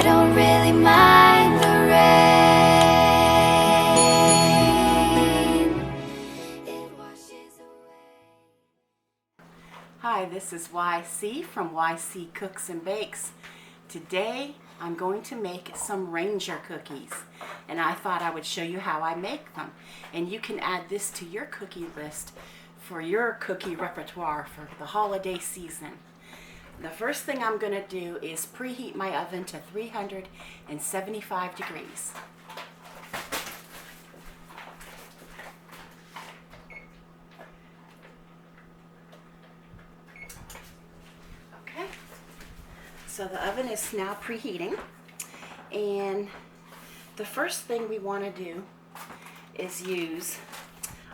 I don't really mind the rain. It washes away. Hi, this is YC from YC Cooks and Bakes. Today I'm going to make some Ranger cookies, and I thought I would show you how I make them. And you can add this to your cookie list for your cookie repertoire for the holiday season. The first thing I'm going to do is preheat my oven to 375 degrees. Okay, so the oven is now preheating, and the first thing we want to do is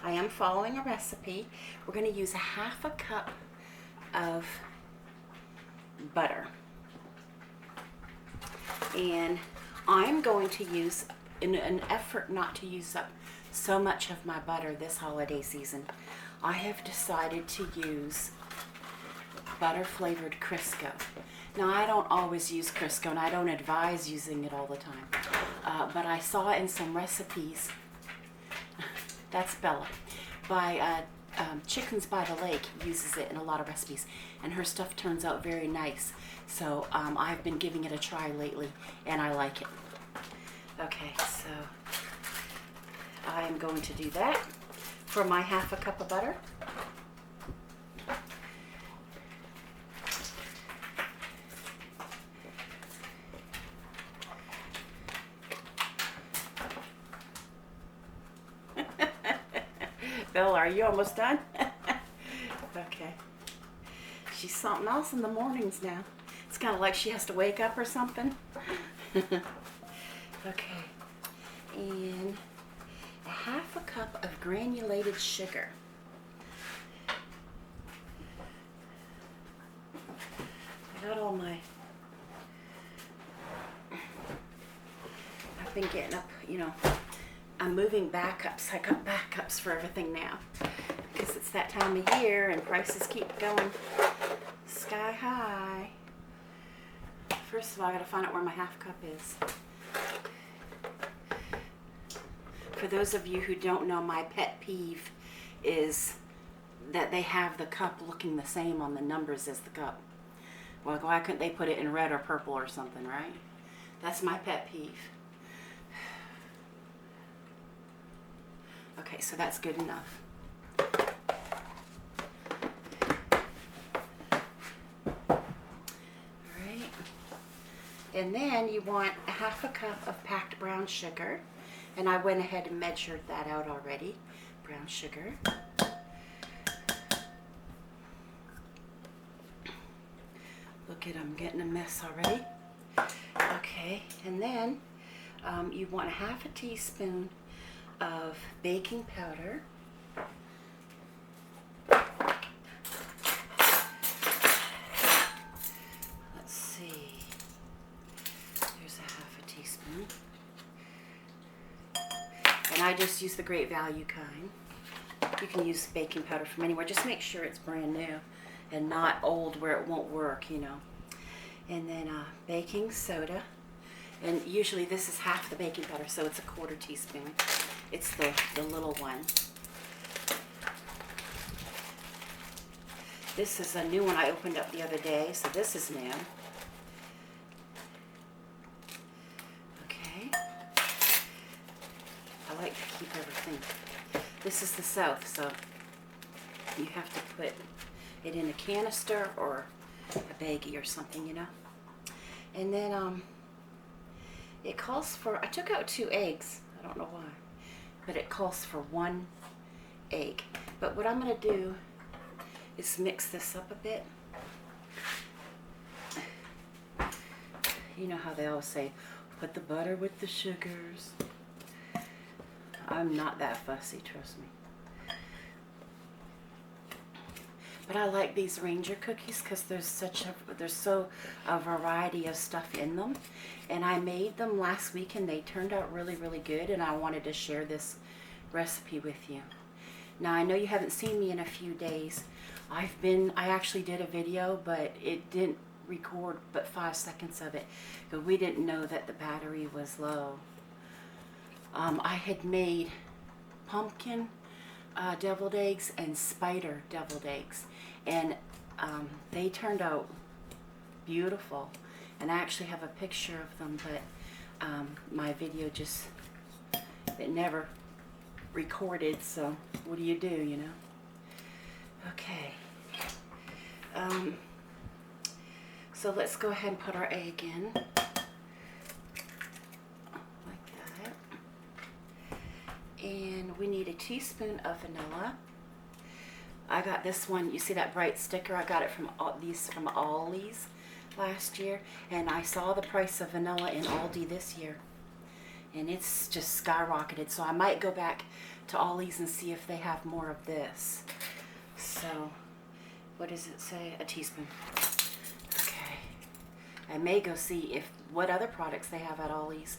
I am following a recipe. We're going to use a half a cup of butter, and I'm going to use, in an effort not to use up so much of my butter this holiday season, I have decided to use butter flavored Crisco. Now, I don't always use Crisco, and I don't advise using it all the time, but I saw in some recipes, that's Bella, by Chickens by the Lake uses it in a lot of recipes, and her stuff turns out very nice. So I've been giving it a try lately, and I like it. Okay, so I'm going to do that for my half a cup of butter. Bill, are you almost done? Okay. She's something else in the mornings now. It's kind of like she has to wake up or something. Okay. And a half a cup of granulated sugar. I got all my... I've been getting up, you know, I'm moving backups. I got backups for everything now because it's that time of year and prices keep going sky high. First of all, I gotta find out where my half cup is. For those of you who don't know, my pet peeve is that they have the cup looking the same on the numbers as the cup. Well, why couldn't they put it in red or purple or something, right? That's my pet peeve. Okay, so that's good enough. Alright. And then you want a half a cup of packed brown sugar. And I went ahead and measured that out already. Brown sugar. Look at, I'm getting a mess already. Okay, and then you want a half a teaspoon of baking powder. Let's see. There's a half a teaspoon. And I just use the Great Value kind. You can use baking powder from anywhere. Just make sure it's brand new and not old where it won't work, you know. And then baking soda. And usually this is half the baking powder, so it's a quarter teaspoon. It's the little one. This is a new one I opened up the other day, so this is new. Okay. I like to keep everything. This is the South, so you have to put it in a canister or a baggie or something, you know. And then it calls for, I took out 2 eggs. I don't know why. But it calls for 1 egg. But what I'm going to do is mix this up a bit. You know how they always say, put the butter with the sugars. I'm not that fussy, trust me. But I like these Ranger cookies because there's so a variety of stuff in them. And I made them last week and they turned out really, really good, and I wanted to share this recipe with you. Now, I know you haven't seen me in a few days. I actually did a video, but it didn't record but 5 seconds of it because we didn't know that the battery was low. I had made pumpkin deviled eggs and spider deviled eggs, and they turned out beautiful, and I actually have a picture of them, but my video just, it never recorded, so what do, you know? Okay. So let's go ahead and put our egg in. Like that. And we need a teaspoon of vanilla. I got this one, you see that bright sticker? I got it from Ollie's last year, and I saw the price of vanilla in Aldi this year, and it's just skyrocketed, so I might go back to Ollie's and see if they have more of this. So, what does it say? A teaspoon. Okay. I may go see what other products they have at Ollie's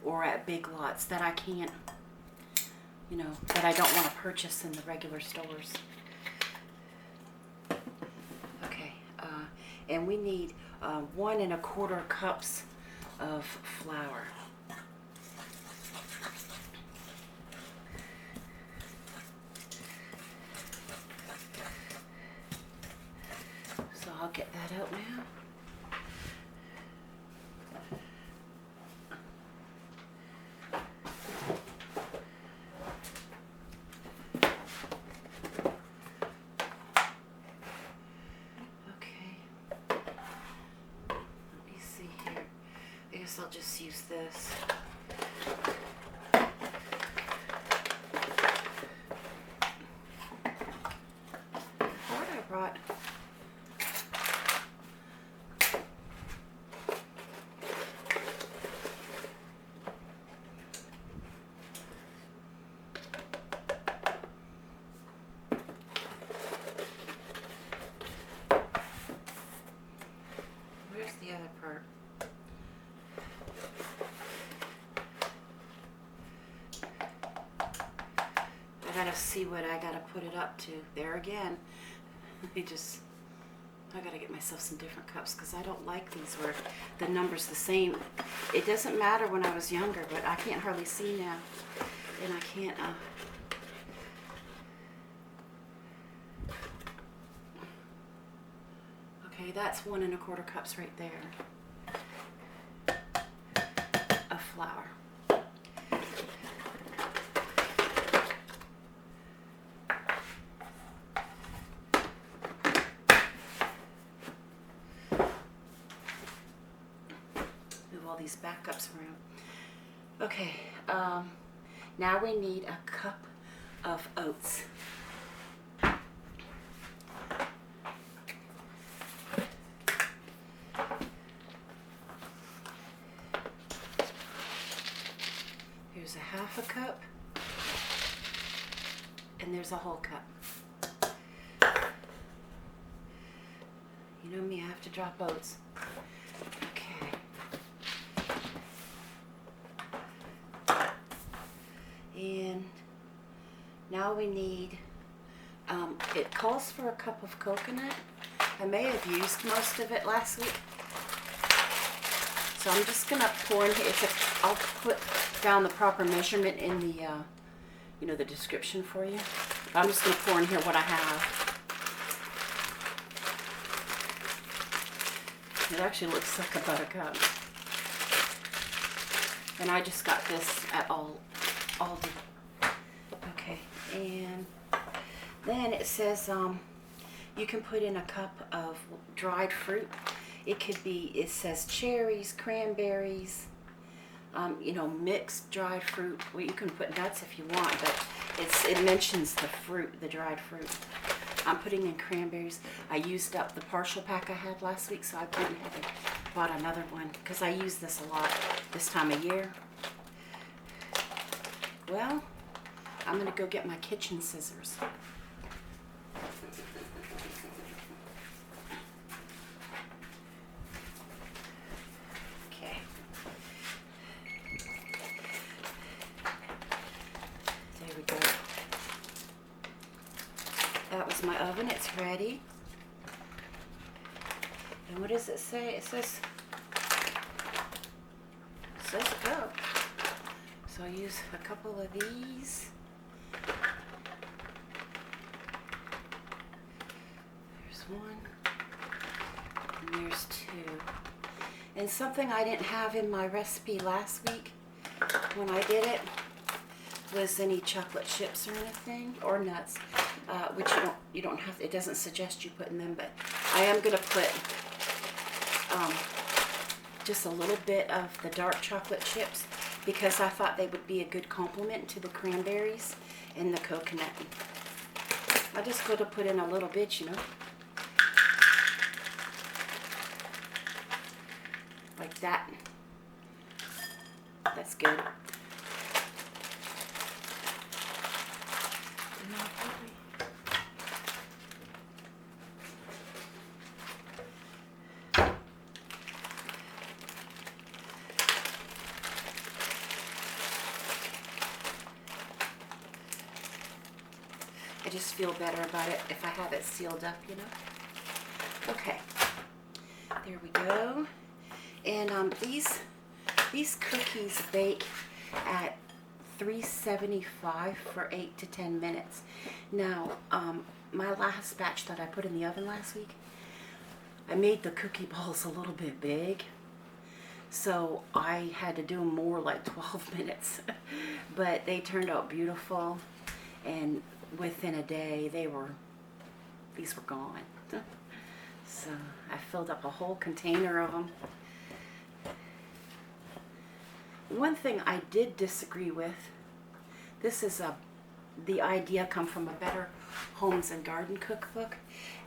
or at Big Lots that I can't, you know, that I don't want to purchase in the regular stores. Okay, and we need 1 1/4 cups of flour. So I'll get that out now. I'll just use this. What I brought. Where's the other part? I gotta see what I gotta put it up to. There again, I gotta get myself some different cups because I don't like these where the number's the same. It doesn't matter when I was younger, but I can't hardly see now, and I can't. Okay, that's 1 1/4 cups right there of flour. All these backups around. Okay, now we need a cup of oats. Here's a 1/2 cup, and there's a whole cup. You know me, I have to drop oats. And now we need, it calls for a cup of coconut. I may have used most of it last week. So I'm just going to pour in here. I'll put down the proper measurement in the, you know, the description for you. But I'm just going to pour in here what I have. It actually looks like a buttercup. And I just got this at Aldi. Okay, and then it says you can put in a cup of dried fruit. It could be, it says cherries, cranberries, you know, mixed dried fruit. Well, you can put nuts if you want, but it mentions the fruit, the dried fruit. I'm putting in cranberries. I used up the partial pack I had last week, so I went ahead and bought another one because I use this a lot this time of year. Well, I'm going to go get my kitchen scissors. Okay. There we go. That was my oven. It's ready. And what does it say? It says go. So I'll use a couple of these. There's one, and there's two. And something I didn't have in my recipe last week when I did it was any chocolate chips or anything, or nuts, which you don't have. It doesn't suggest you put in them, but I am gonna put just a little bit of the dark chocolate chips because I thought they would be a good complement to the cranberries and the coconut. I just go to put in a little bit, like that. That's good. I just feel better about it if I have it sealed up, Okay, there we go. And these cookies bake at 375 for 8 to 10 minutes. Now, my last batch that I put in the oven last week, I made the cookie balls a little bit big, so I had to do them more like 12 minutes. But they turned out beautiful, and within a day these were gone. So I filled up a whole container of them. One thing I did disagree with, this is the idea come from a Better Homes and Garden cookbook,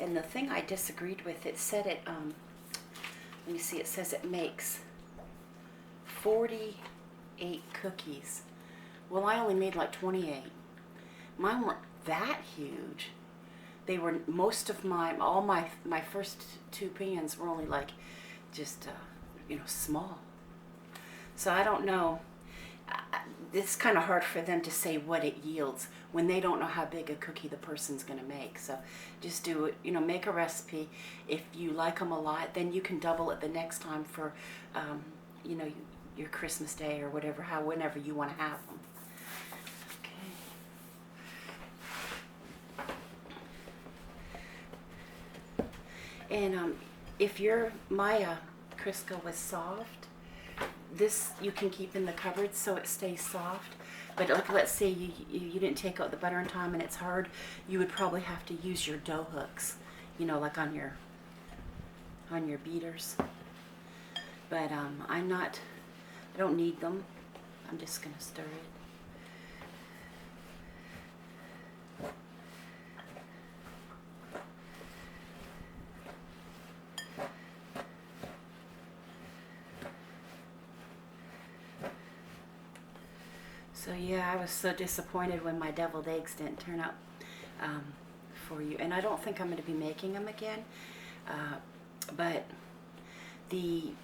and the thing I disagreed with, it said it, let me see, it says it makes 48 cookies. Well, I only made like 28. Mine weren't that huge. They were, all my first 2 pans were only like just, small. So I don't know. It's kind of hard for them to say what it yields when they don't know how big a cookie the person's going to make. So just do it, make a recipe. If you like them a lot, then you can double it the next time for, your Christmas Day or whenever you want to have them. And if your Maya Crisco was soft, this you can keep in the cupboard so it stays soft. But like, let's say you didn't take out the butter in time and it's hard, you would probably have to use your dough hooks, like on your beaters. But I don't need them. I'm just gonna stir it. So yeah, I was so disappointed when my deviled eggs didn't turn out for you. And I don't think I'm going to be making them again. But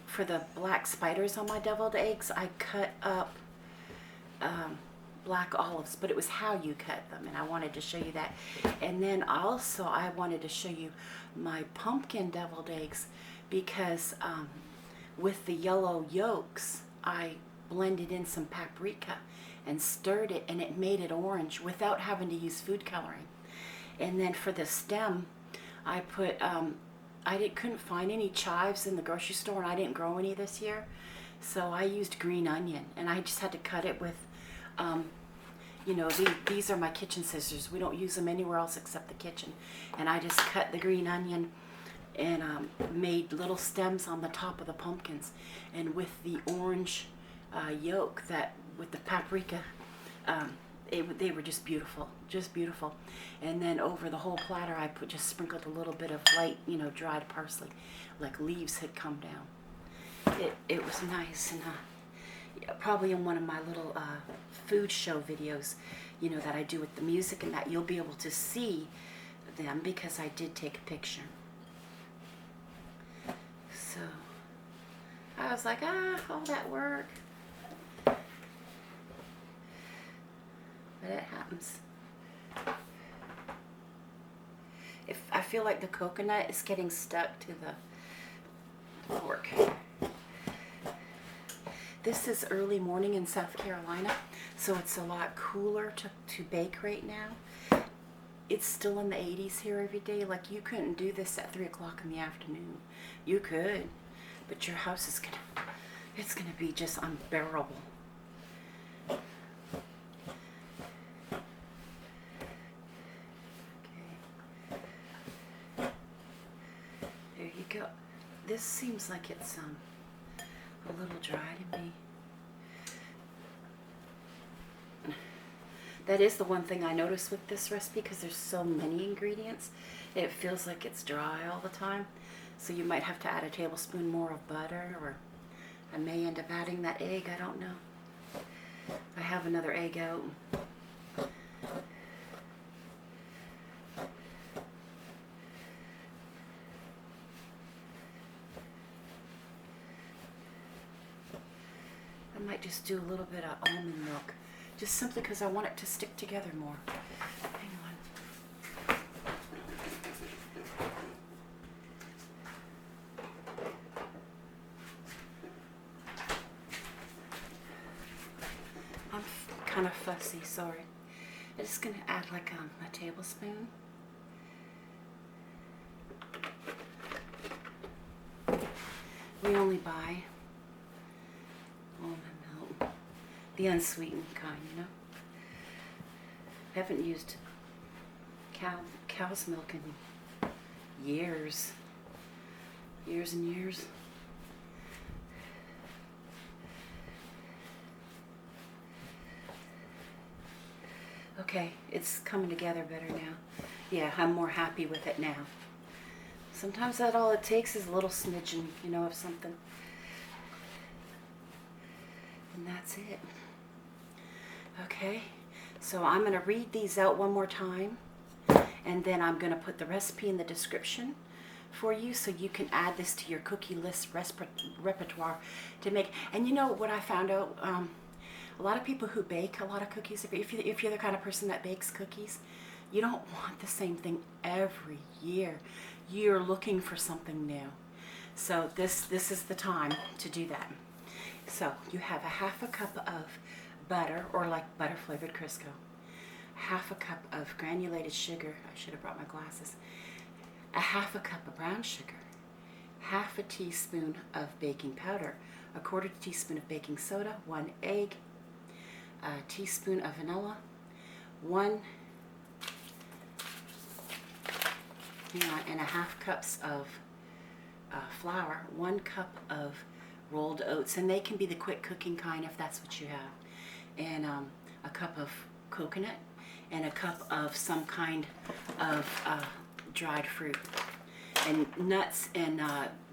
for the black spiders on my deviled eggs, I cut up black olives. But it was how you cut them. And I wanted to show you that. And then also I wanted to show you my pumpkin deviled eggs. Because with the yellow yolks, I blended in some paprika and stirred it, and it made it orange without having to use food coloring. And then for the stem, I put, couldn't find any chives in the grocery store, and I didn't grow any this year, so I used green onion, and I just had to cut it with, these are my kitchen scissors. We don't use them anywhere else except the kitchen. And I just cut the green onion and made little stems on the top of the pumpkins. And with the orange yolk, with the paprika, they were just beautiful, And then over the whole platter, I just sprinkled a little bit of light, dried parsley, like leaves had come down. It was nice, and probably in one of my little food show videos, that I do with the music and that, you'll be able to see them because I did take a picture. So I was like, all that work. But it happens. I feel like the coconut is getting stuck to fork. This is early morning in South Carolina, so it's a lot cooler to bake right now. It's still in the 80s here every day. Like, you couldn't do this at 3 o'clock in the afternoon. You could, but your house is it's gonna be just unbearable. Okay. There you go. This seems like it's a little dry to me. That is the one thing I noticed with this recipe, because there's so many ingredients. It feels like it's dry all the time. So you might have to add a tablespoon more of butter, or I may end up adding that egg, I don't know. I have another egg out. I might just do a little bit of almond milk, just simply because I want it to stick together more. Hang on. I'm kind of fussy, sorry. I'm just going to add like a tablespoon. We only buy almond milk, the unsweetened kind, you know. I haven't used cow's milk in years and years. Okay, it's coming together better now. Yeah, I'm more happy with it now. Sometimes that all it takes is a little smidgen, you know, of something. And that's it. Okay, so I'm going to read these out one more time, and then I'm going to put the recipe in the description for you, so you can add this to your cookie list repertoire to make. And you know what I found out? A lot of people who bake a lot of cookies, if you're the kind of person that bakes cookies, you don't want the same thing every year. You're looking for something new. So this is the time to do that. So you have a half a cup of butter, or like butter flavored Crisco, half a cup of granulated sugar. I should have brought my glasses. A half a cup of brown sugar, half a teaspoon of baking powder, a quarter teaspoon of baking soda, 1 egg, a teaspoon of vanilla, 1 and a half cups of flour, 1 cup of rolled oats, and they can be the quick cooking kind if that's what you have, and a cup of coconut, and a cup of some kind of dried fruit, and nuts, and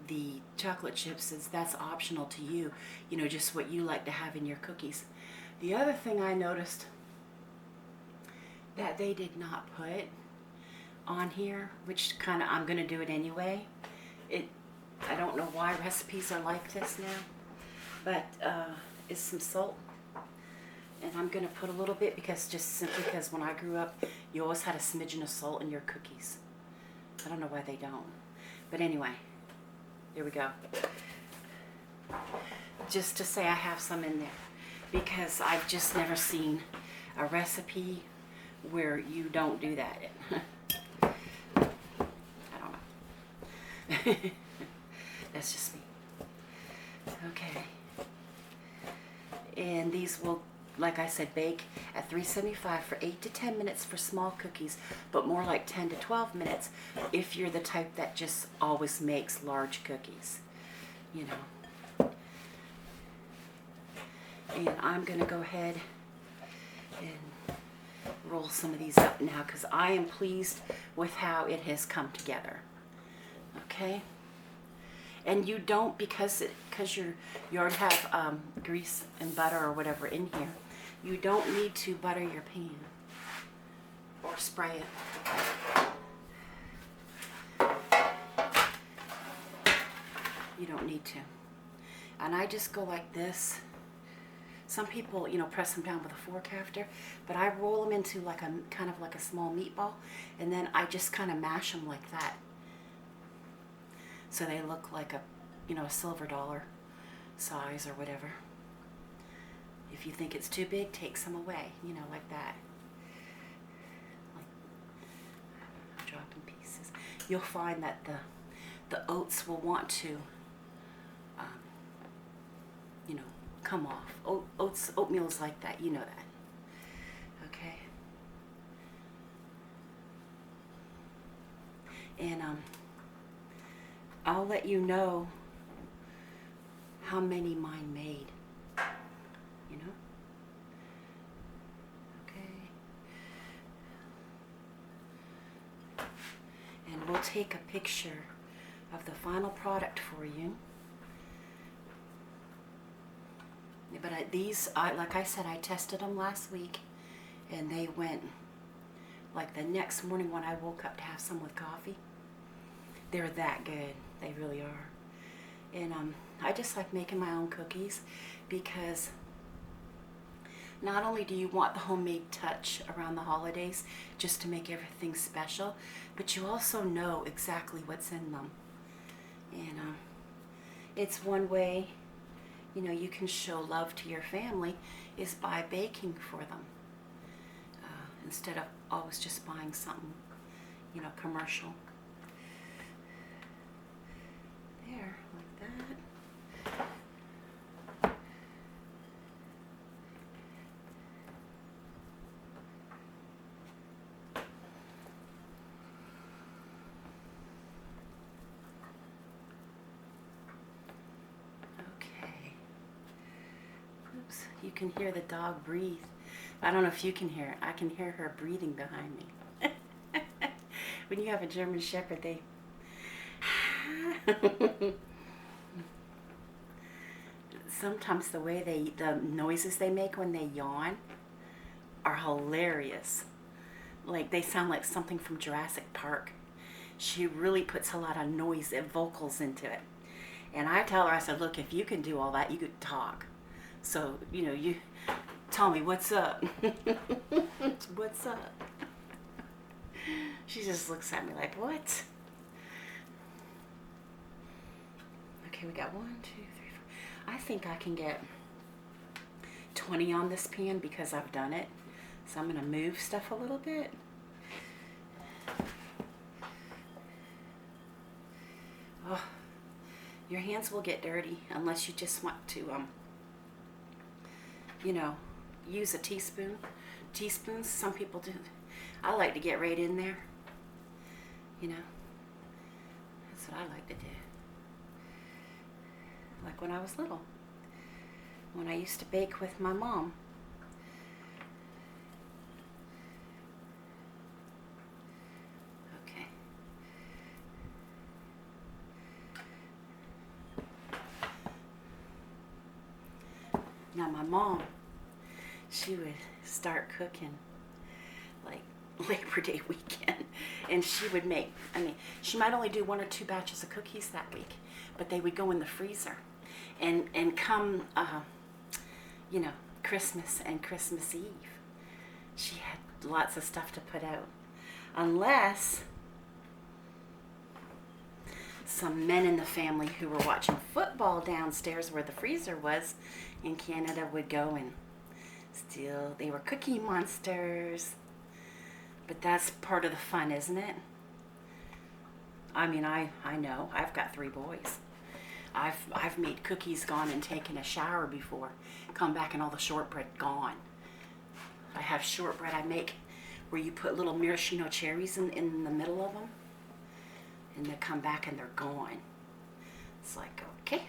the chocolate chips that's optional to you, you know, just what you like to have in your cookies. The other thing I noticed that they did not put on here, which kind of, I'm going to do it anyway. I don't know why recipes are like this now, but is some salt. And I'm going to put a little bit, because just simply because when I grew up, you always had a smidgen of salt in your cookies. I don't know why they don't. But anyway, here we go. Just to say I have some in there, because I've just never seen a recipe where you don't do that. I don't know. That's just me. Okay. And these will, like I said, bake at 375 for 8 to 10 minutes for small cookies, but more like 10 to 12 minutes if you're the type that just always makes large cookies, you know. And I'm going to go ahead and roll some of these up now, because I am pleased with how it has come together. Okay? And you don't, because you already have grease and butter or whatever in here, you don't need to butter your pan or spray it. You don't need to. And I just go like this. Some people, you know, press them down with a fork after, but I roll them into like a kind of like a small meatball, and then I just kind of mash them like that, so they look like a you know, a silver dollar size or whatever. If you think it's too big, take some away, you know, like that. Like dropping pieces. You'll find that the oats will want to, you know, come off. Oatmeal's like that, you know that. Okay. And I'll let you know how many mine made, you know. Okay. And we'll take a picture of the final product for you. But like I said, I tested them last week, and they went, like the next morning when I woke up to have some with coffee, they're that good. They really are. And I just like making my own cookies, because not only do you want the homemade touch around the holidays just to make everything special, but you also know exactly what's in them. And it's one way, you know, you can show love to your family is by baking for them, instead of always just buying something, you know, commercial. There, like that. Okay. Oops, you can hear the dog breathe. I don't know if you can hear it. I can hear her breathing behind me. When you have a German Shepherd, they... Sometimes the noises they make when they yawn are hilarious. Like, they sound like something from Jurassic Park. She really puts a lot of noise and vocals into it. And I tell her, I said, look, if you can do all that, you could talk. So, you know, you tell me, what's up? What's up? She just looks at me like, what? Okay, we got 1, 2, 3, 4. I think I can get 20 on this pan because I've done it. So I'm going to move stuff a little bit. Oh, your hands will get dirty unless you just want to, you know, use a teaspoon. Teaspoons, some people do. I like to get right in there. You know, that's what I like to do. Like when I was little, when I used to bake with my mom. Okay. Now my mom, she would start cooking like Labor Day weekend, and she would make, I mean, she might only do 1 or 2 batches of cookies that week, but they would go in the freezer. And come, you know, Christmas and Christmas Eve, she had lots of stuff to put out. Unless some men in the family who were watching football downstairs where the freezer was in Canada would go and steal. They were cookie monsters. But that's part of the fun, isn't it? I mean, I know. I've got 3 boys. I've made cookies, gone and taken a shower before, come back and all the shortbread gone. I have shortbread I make where you put little maraschino cherries in the middle of them, and they come back and they're gone. It's like, okay.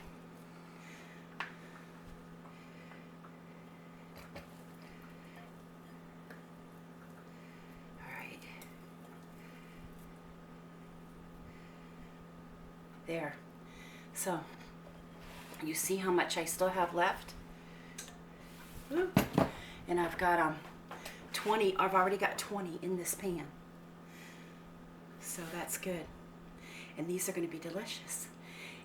All right. There. So, you see how much I still have left? Woo. And I've got 20, I've already got 20 in this pan. So that's good. And these are going to be delicious.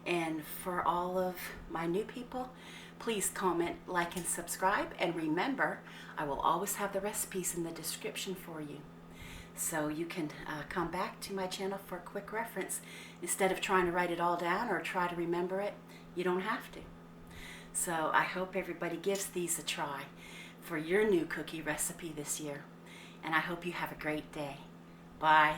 And for all of my new people, please comment, like, and subscribe. And remember, I will always have the recipes in the description for you. So you can come back to my channel for a quick reference. Instead of trying to write it all down or try to remember it, you don't have to. So I hope everybody gives these a try for your new cookie recipe this year. And I hope you have a great day. Bye.